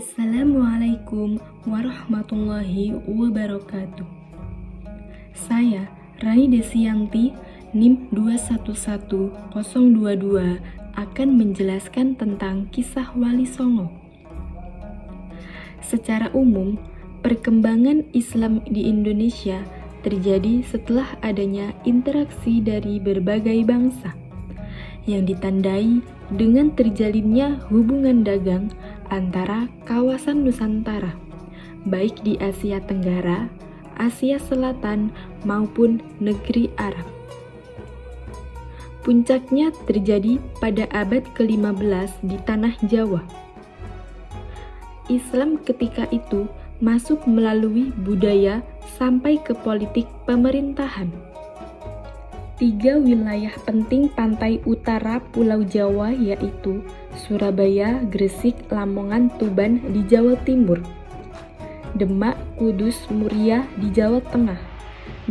Assalamualaikum warahmatullahi wabarakatuh. Saya Rani Desianti, NIM 211022 akan menjelaskan tentang kisah Wali Songo. Secara umum, perkembangan Islam di Indonesia terjadi setelah adanya interaksi dari berbagai bangsa yang ditandai dengan terjalinnya hubungan dagang antara kawasan Nusantara, baik di Asia Tenggara, Asia Selatan, maupun negeri Arab. Puncaknya terjadi pada abad ke-15 di tanah Jawa. Islam ketika itu masuk melalui budaya sampai ke politik pemerintahan. 3 wilayah penting pantai utara Pulau Jawa yaitu Surabaya, Gresik, Lamongan, Tuban di Jawa Timur, Demak, Kudus, Muria di Jawa Tengah,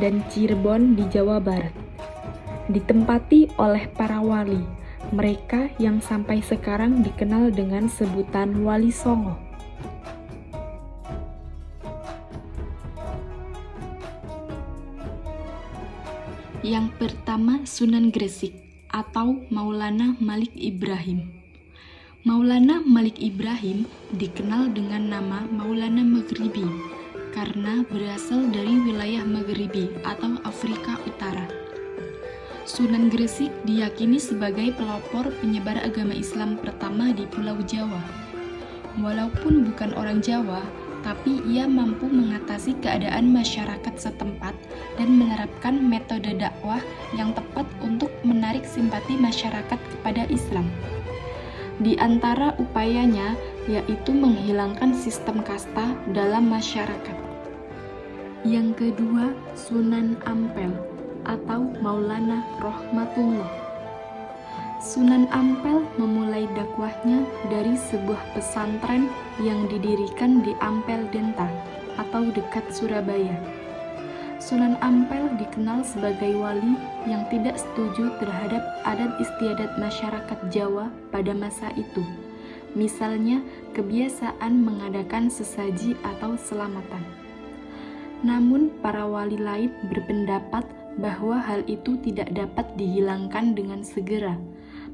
dan Cirebon di Jawa Barat. Ditempati oleh para wali, mereka yang sampai sekarang dikenal dengan sebutan Wali Songo. Yang pertama, Sunan Gresik atau Maulana Malik Ibrahim. Maulana Malik Ibrahim dikenal dengan nama Maulana Maghribi karena berasal dari wilayah Maghribi atau Afrika Utara. Sunan Gresik diyakini sebagai pelopor penyebar agama Islam pertama di Pulau Jawa. Walaupun bukan orang Jawa, tapi ia mampu mengatasi keadaan masyarakat setempat dan menerapkan metode dakwah yang tepat untuk menarik simpati masyarakat kepada Islam. Di antara upayanya yaitu menghilangkan sistem kasta dalam masyarakat. Yang kedua, Sunan Ampel atau Maulana Rohmatullah. Sunan Ampel memulai dakwahnya dari sebuah pesantren yang didirikan di Ampel Denta atau dekat Surabaya. Sunan Ampel dikenal sebagai wali yang tidak setuju terhadap adat istiadat masyarakat Jawa pada masa itu. Misalnya, kebiasaan mengadakan sesaji atau selamatan. Namun, para wali lain berpendapat bahwa hal itu tidak dapat dihilangkan dengan segera,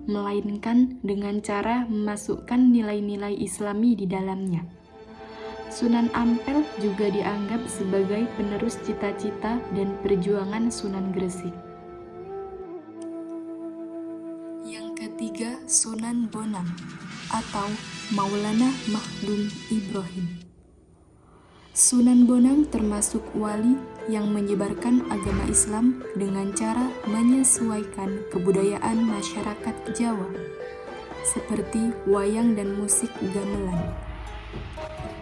melainkan dengan cara memasukkan nilai-nilai Islami di dalamnya. Sunan Ampel juga dianggap sebagai penerus cita-cita dan perjuangan Sunan Gresik. Yang ketiga, Sunan Bonang atau Maulana Mahdum Ibrahim. Sunan Bonang termasuk wali yang menyebarkan agama Islam dengan cara menyesuaikan kebudayaan masyarakat Jawa, seperti wayang dan musik gamelan.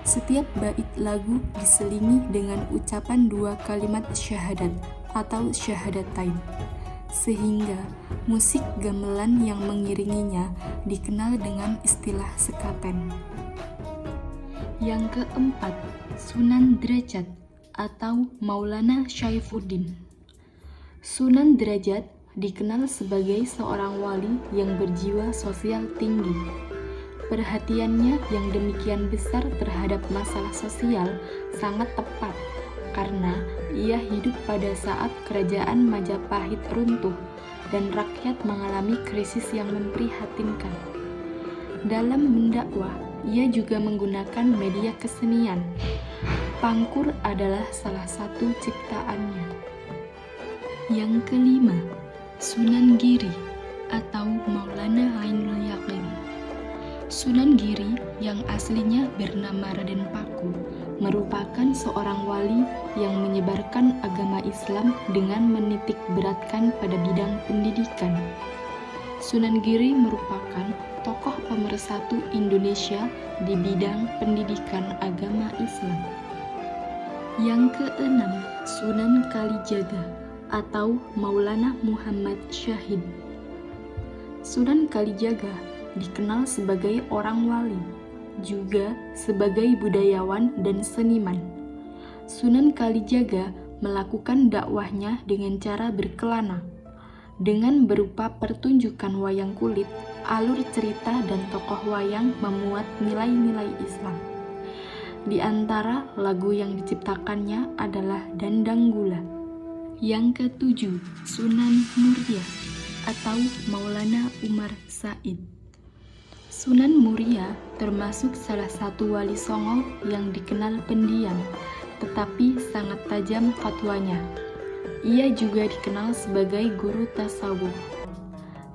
Setiap bait lagu diselingi dengan ucapan 2 kalimat syahadat atau syahadatain, sehingga musik gamelan yang mengiringinya dikenal dengan istilah sekaten. Yang keempat, Sunan Derajat atau Maulana Syaifuddin. Sunan Derajat dikenal sebagai seorang wali yang berjiwa sosial tinggi. Perhatiannya yang demikian besar terhadap masalah sosial sangat tepat karena ia hidup pada saat kerajaan Majapahit runtuh dan rakyat mengalami krisis yang memprihatinkan. Dalam mendakwah, ia juga menggunakan media kesenian. Pangkur adalah salah satu ciptaannya. Yang kelima, Sunan Giri atau Maulana Ainul Yakin. Sunan Giri yang aslinya bernama Raden Paku merupakan seorang wali yang menyebarkan agama Islam dengan menitik beratkan pada bidang pendidikan. Sunan Giri merupakan tokoh pemersatu Indonesia di bidang pendidikan agama Islam. Yang keenam, Sunan Kalijaga atau Maulana Muhammad Syahid. Sunan Kalijaga dikenal sebagai orang wali, juga sebagai budayawan dan seniman. Sunan Kalijaga melakukan dakwahnya dengan cara berkelana, dengan berupa pertunjukan wayang kulit, alur cerita dan tokoh wayang memuat nilai-nilai Islam. Di antara lagu yang diciptakannya adalah Dandang Gula. Yang ketujuh, Sunan Muria atau Maulana Umar Said. Sunan Muria termasuk salah satu wali songo yang dikenal pendiam, tetapi sangat tajam fatwanya. Ia juga dikenal sebagai guru tasawuf.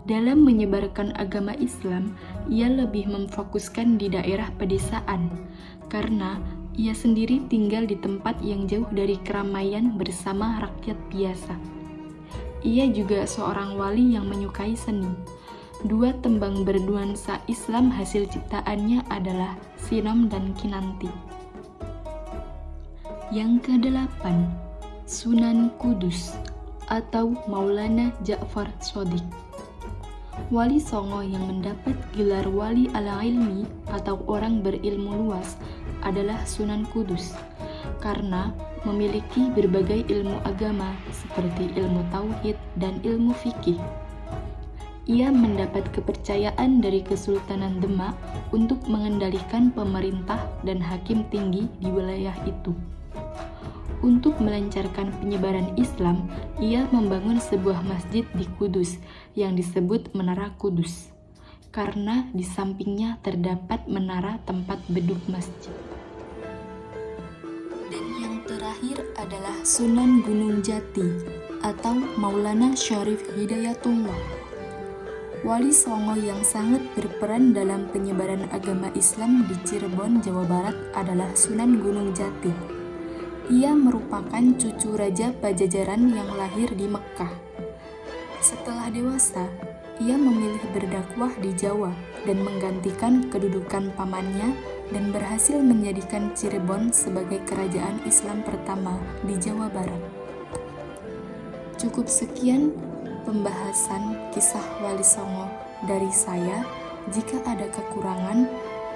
Dalam menyebarkan agama Islam, ia lebih memfokuskan di daerah pedesaan, karena ia sendiri tinggal di tempat yang jauh dari keramaian bersama rakyat biasa. Ia juga seorang wali yang menyukai seni. Dua tembang bernuansa Islam hasil ciptaannya adalah Sinom dan Kinanti. Yang kedelapan, Sunan Kudus atau Maulana Ja'far Shodiq. Wali songo yang mendapat gelar wali al-ilmi atau orang berilmu luas adalah Sunan Kudus, karena memiliki berbagai ilmu agama seperti ilmu tauhid dan ilmu fikih. Ia mendapat kepercayaan dari Kesultanan Demak untuk mengendalikan pemerintah dan hakim tinggi di wilayah itu. Untuk melancarkan penyebaran Islam, ia membangun sebuah masjid di Kudus yang disebut Menara Kudus, karena di sampingnya terdapat menara tempat beduk masjid. Dan yang terakhir adalah Sunan Gunung Jati atau Maulana Syarif Hidayatullah. Wali songo yang sangat berperan dalam penyebaran agama Islam di Cirebon, Jawa Barat adalah Sunan Gunung Jati. Ia merupakan cucu Raja Pajajaran yang lahir di Mekkah. Setelah dewasa, ia memilih berdakwah di Jawa dan menggantikan kedudukan pamannya dan berhasil menjadikan Cirebon sebagai kerajaan Islam pertama di Jawa Barat. Cukup sekian pembahasan kisah Wali Songo dari saya. Jika ada kekurangan,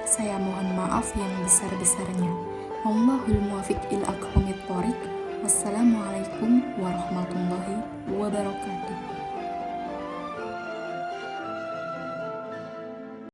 saya mohon maaf yang besar-besarnya. Wallahul muwaffiq ila aqwamit thoriq. Wassalamualaikum warahmatullahi wabarakatuh.